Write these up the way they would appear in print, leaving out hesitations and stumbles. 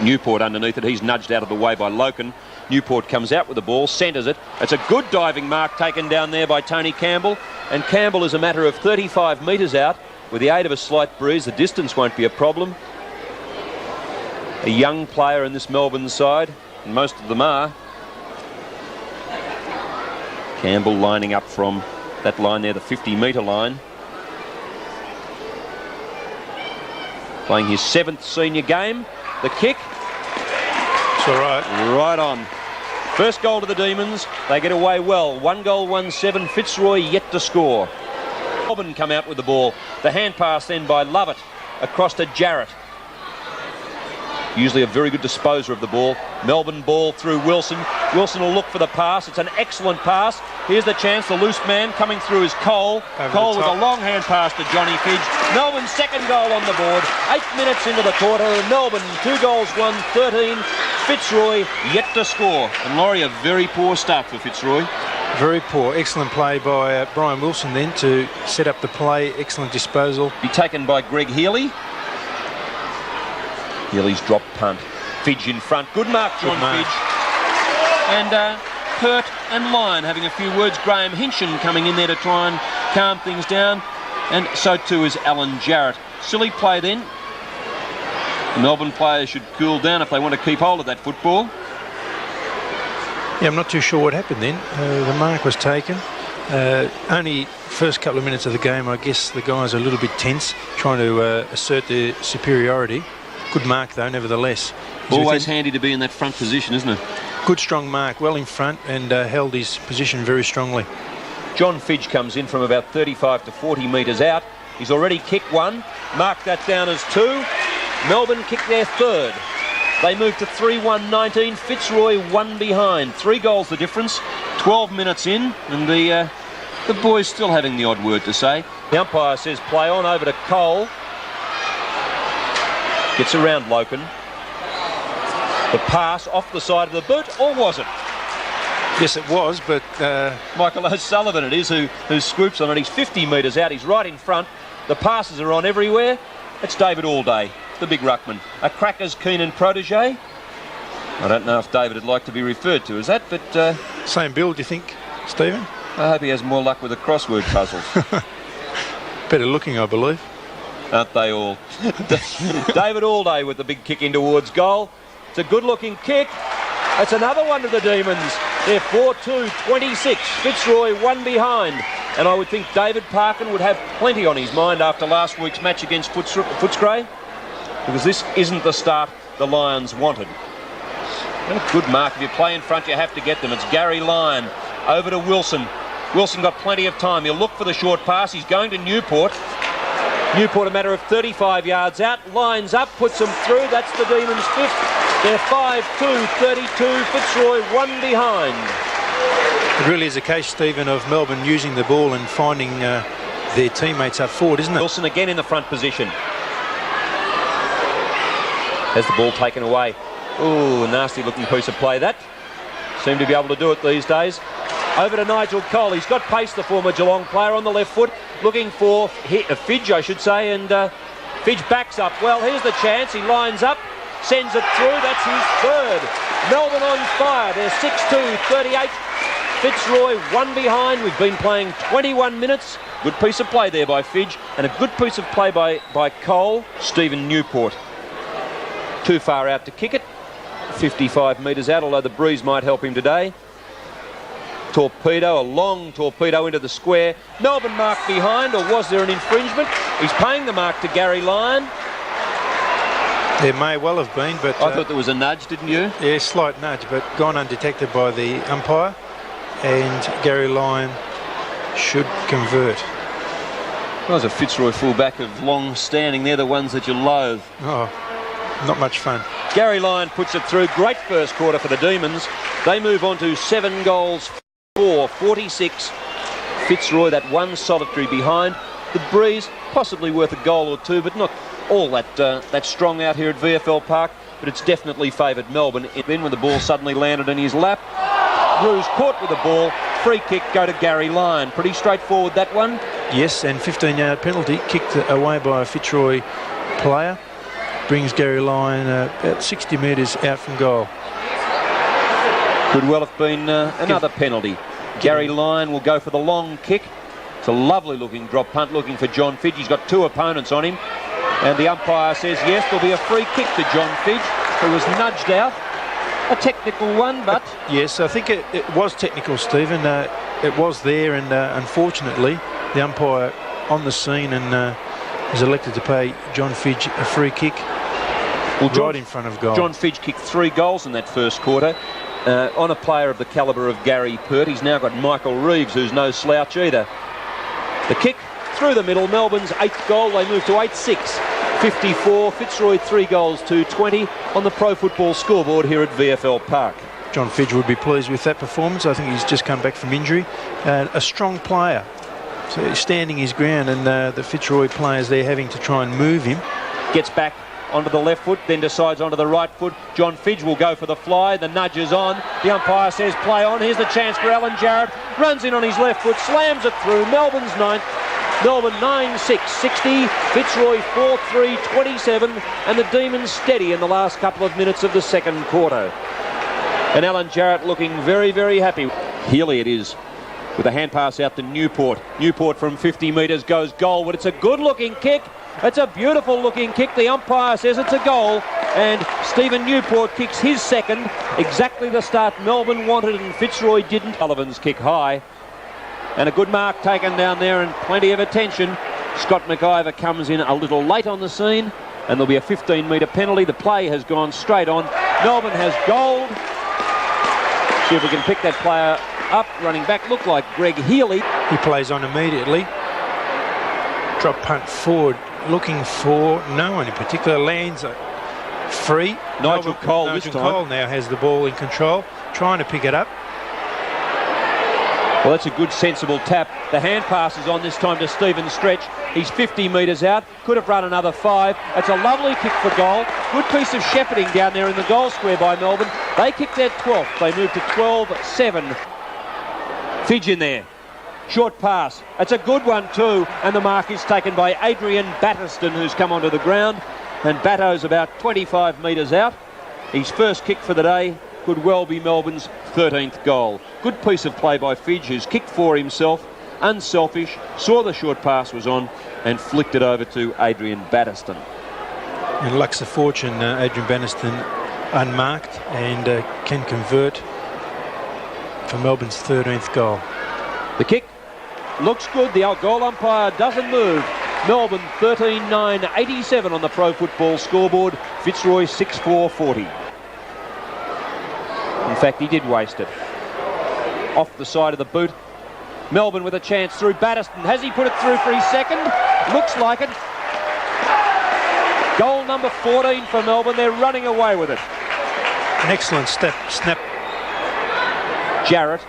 Newport underneath it. He's nudged out of the way by Loken. Newport comes out with the ball, centres it. It's a good diving mark taken down there by Tony Campbell. And Campbell is a matter of 35 metres out. With the aid of a slight breeze, the distance won't be a problem. A young player in this Melbourne side, and most of them are. Campbell lining up from that line there, the 50-metre line. Playing his 7th senior game. The kick. It's all right. Right on. First goal to the Demons. They get away well. 1 goal, 1-7. Fitzroy yet to score. Melbourne come out with the ball. The hand pass then by Lovett across to Jarrott. Usually a very good disposer of the ball. Melbourne ball through Wilson. Wilson will look for the pass. It's an excellent pass. Here's the chance. The loose man coming through is Cole. Cole with a long hand pass to Johnny Fidge. Melbourne's second goal on the board. 8 minutes into the quarter. Melbourne 2 goals, 1-13. Fitzroy yet to score. And Laurie, a very poor start for Fitzroy. Very poor. Excellent play by Brian Wilson then to set up the play. Excellent disposal. Be taken by Greg Healy. Healy's drop punt. Fidge in front. Good mark, John Fidge. And Pert and Lyon having a few words. Graham Hinchin coming in there to try and calm things down. And so too is Alan Jarrott. Silly play then. The Melbourne players should cool down if they want to keep hold of that football. Yeah, I'm not too sure what happened then. The mark was taken. Only first couple of minutes of the game, I guess the guys are a little bit tense, trying to assert their superiority. Good mark though, nevertheless. Always handy to be in that front position, isn't it? Good strong mark, well in front, and held his position very strongly. John Fidge comes in from about 35 to 40 metres out. He's already kicked one, marked that down as 2. Melbourne kicked their 3rd. They moved to 3-1-19. Fitzroy 1 behind. 3 goals the difference. 12 minutes in, and the boys still having the odd word to say. The umpire says play on over to Cole. Gets around Loken. The pass off the side of the boot, or was it? Yes, it was, but Michael O'Sullivan it is who scoops on it. He's 50 metres out. He's right in front. The passes are on everywhere. It's David Allday, the big ruckman. A Crackers Keenan protege. I don't know if David would like to be referred to as that, but... same build, you think, Stephen? I hope he has more luck with the crossword puzzles. Better looking, I believe. Aren't they all? David Allday with the big kick in towards goal. It's a good-looking kick. It's another one to the Demons. They're 4-2-26. Fitzroy 1 behind. And I would think David Parkin would have plenty on his mind after last week's match against Footscray, because this isn't the start the Lions wanted. A good mark. If you play in front, you have to get them. It's Garry Lyon over to Wilson. Wilson got plenty of time. He'll look for the short pass. He's going to Newport. Newport a matter of 35 yards out. Lines up, puts them through. That's the Demons' 5th. They're 5-2-32. Fitzroy 1 behind. It really is a case, Stephen, of Melbourne using the ball and finding their teammates up forward, isn't it? Wilson again in the front position. Has the ball taken away. Ooh, a nasty looking piece of play that. Seem to be able to do it these days. Over to Nigel Cole. He's got pace, the former Geelong player, on the left foot. Looking for Fidge, I should say, and Fidge backs up. Well, here's the chance. He lines up, sends it through. That's his 3rd. Melbourne on fire. They're 6-2-38. Fitzroy 1 behind. We've been playing 21 minutes. Good piece of play there by Fidge, and a good piece of play by Cole. Stephen Newport. Too far out to kick it. 55 metres out, although the breeze might help him today. Torpedo, a long torpedo into the square. Melbourne marked behind, or was there an infringement? He's paying the mark to Garry Lyon. There may well have been, but... I thought there was a nudge, didn't you? Yeah, slight nudge, but gone undetected by the umpire. And Garry Lyon should convert. Well, there's a Fitzroy fullback of long standing. They're the ones that you loathe. Oh, not much fun. Garry Lyon puts it through. Great first quarter for the Demons. They move on to 7 goals, 46. Fitzroy, that one solitary behind. The breeze, possibly worth a goal or 2, but not all that strong out here at VFL Park. But it's definitely favoured Melbourne. Then when the ball suddenly landed in his lap, Bruce caught with the ball. Free kick go to Garry Lyon. Pretty straightforward, that one. Yes, and 15-yard penalty kicked away by a Fitzroy player. brings Garry Lyon about 60 metres out from goal. Could well have been another penalty. Garry Lyon will go for the long kick. It's a lovely looking drop punt looking for John Fidge. He's got two opponents on him. And the umpire says, yes, there'll be a free kick to John Fidge, who was nudged out. A technical one, but... Yes, I think it was technical, Stephen. It was there, and unfortunately, the umpire on the scene and has elected to pay John Fidge a free kick right in front of goal. John Fidge kicked 3 goals in that first quarter. On a player of the calibre of Gary Pert. He's now got Michael Reeves, who's no slouch either. The kick through the middle, Melbourne's 8th goal. They move to 8-6. 54, Fitzroy 3 goals to 20 on the Pro Football scoreboard here at VFL Park. John Fidge would be pleased with that performance. I think he's just come back from injury. A strong player, so he's standing his ground, and the Fitzroy players there having to try and move him. Gets back onto the left foot, then decides onto the right foot. John Fidge will go for the fly. The nudge is on. The umpire says play on. Here's the chance for Alan Jarrott. Runs in on his left foot, slams it through. Melbourne's 9th. Melbourne 9-6, 60. Fitzroy 4-3, 27. And the Demons steady in the last couple of minutes of the second quarter. And Alan Jarrott looking very, very happy. Healy it is, with a hand pass out to Newport. Newport from 50 metres goes goal, but it's a good-looking kick. It's a beautiful looking kick. The umpire says it's a goal, and Stephen Newport kicks his second. Exactly the start Melbourne wanted and Fitzroy didn't. Sullivan's kick high, and a good mark taken down there and plenty of attention. Scott McIver comes in a little late on the scene, and there'll be a 15-metre penalty. The play has gone straight on. Melbourne has goaled. See if we can pick that player up. Running back looked like Greg Healy. He plays on immediately. Drop punt forward, looking for no one in particular. Lands free. Nigel Cole this time. Cole now has the ball in control, trying to pick it up. Well, that's a good, sensible tap. The hand pass is on this time to Stephen Stretch. He's 50 metres out. Could have run another 5. It's a lovely kick for goal. Good piece of shepherding down there in the goal square by Melbourne. They kicked their 12th. They moved to 12-7. Fidge in there. Short pass. It's a good one too. And the mark is taken by Adrian Battiston, who's come onto the ground. And Batto's about 25 metres out. His first kick for the day could well be Melbourne's 13th goal. Good piece of play by Fidge, who's kicked for himself, unselfish, saw the short pass was on and flicked it over to Adrian Battiston. And lucks of fortune, Adrian Battiston unmarked and can convert for Melbourne's 13th goal. The kick looks good. The goal umpire doesn't move. Melbourne 13-9, 87 on the Pro Football scoreboard. Fitzroy 6-4, 40. In fact, he did waste it. Off the side of the boot. Melbourne with a chance through Battiston. Has he put it through for his second? Looks like it. Goal number 14 for Melbourne. They're running away with it. An excellent snap. Jarrott.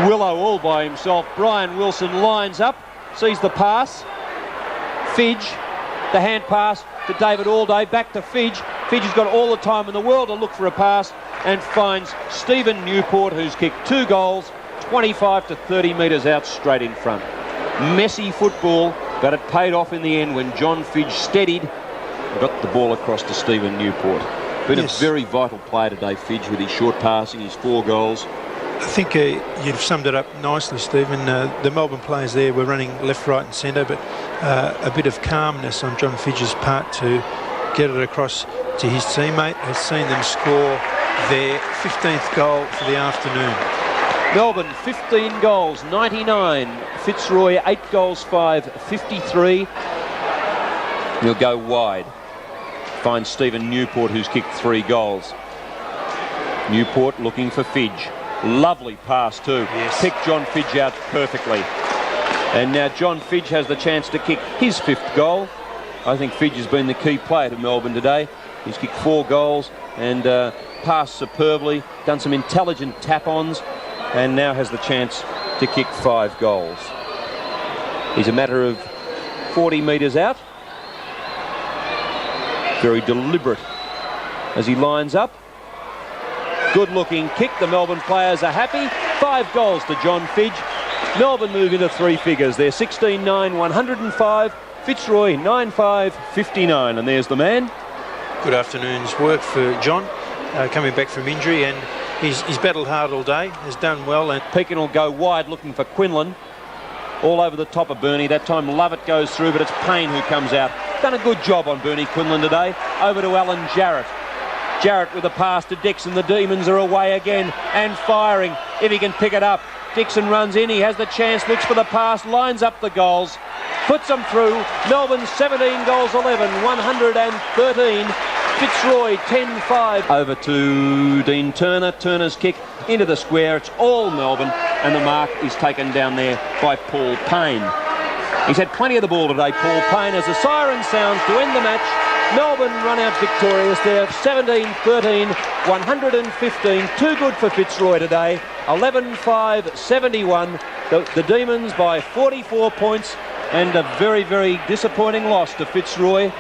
Willow all by himself. Brian Wilson lines up. Sees the pass. Fidge. The hand pass to David Allday. Back to Fidge. Fidge has got all the time in the world to look for a pass and finds Stephen Newport, who's kicked 2 goals, 25 to 30 metres out straight in front. Messy football, but it paid off in the end when John Fidge steadied and got the ball across to Stephen Newport. Been a very vital player today, Fidge, with his short passing, his 4 goals. I think you've summed it up nicely, Stephen. The Melbourne players there were running left, right and centre, but a bit of calmness on John Fidge's part to get it across to his teammate. Has seen them score their 15th goal for the afternoon. Melbourne 15 goals, 99. Fitzroy 8 goals, 5, 53. He'll go wide. Finds Stephen Newport, who's kicked 3 goals. Newport looking for Fidge. Lovely pass too. Yes. Picked John Fidge out perfectly. And now John Fidge has the chance to kick his 5th goal. I think Fidge has been the key player to Melbourne today. He's kicked 4 goals and passed superbly, done some intelligent tap-ons, and now has the chance to kick 5 goals. He's a matter of 40 metres out. Very deliberate as he lines up. Good looking kick. The Melbourne players are happy. 5 goals to John Fidge. Melbourne move into 3 figures. They're 16-9, 105. Fitzroy 9-5-59, and there's the man. Good afternoon's work for John, coming back from injury, and he's battled hard all day, has done well. And Pekin will go wide looking for Quinlan. All over the top of Bernie. That time Lovett goes through, but it's Payne who comes out. Done a good job on Bernie Quinlan today. Over to Alan Jarrott. Jarrott with a pass to Dickson. The Demons are away again and firing if he can pick it up. Dickson runs in. He has the chance, looks for the pass, lines up the goals, puts them through. Melbourne 17 goals 11, 113. Fitzroy 10-5. Over to Dean Turner. Turner's kick into the square. It's all Melbourne, and the mark is taken down there by Paul Payne. He's had plenty of the ball today, Paul Payne, as the siren sounds to end the match. Melbourne run out victorious there, 17-13, 115. Too good for Fitzroy today, 11-5-71. The Demons by 44 points, and a very, very disappointing loss to Fitzroy.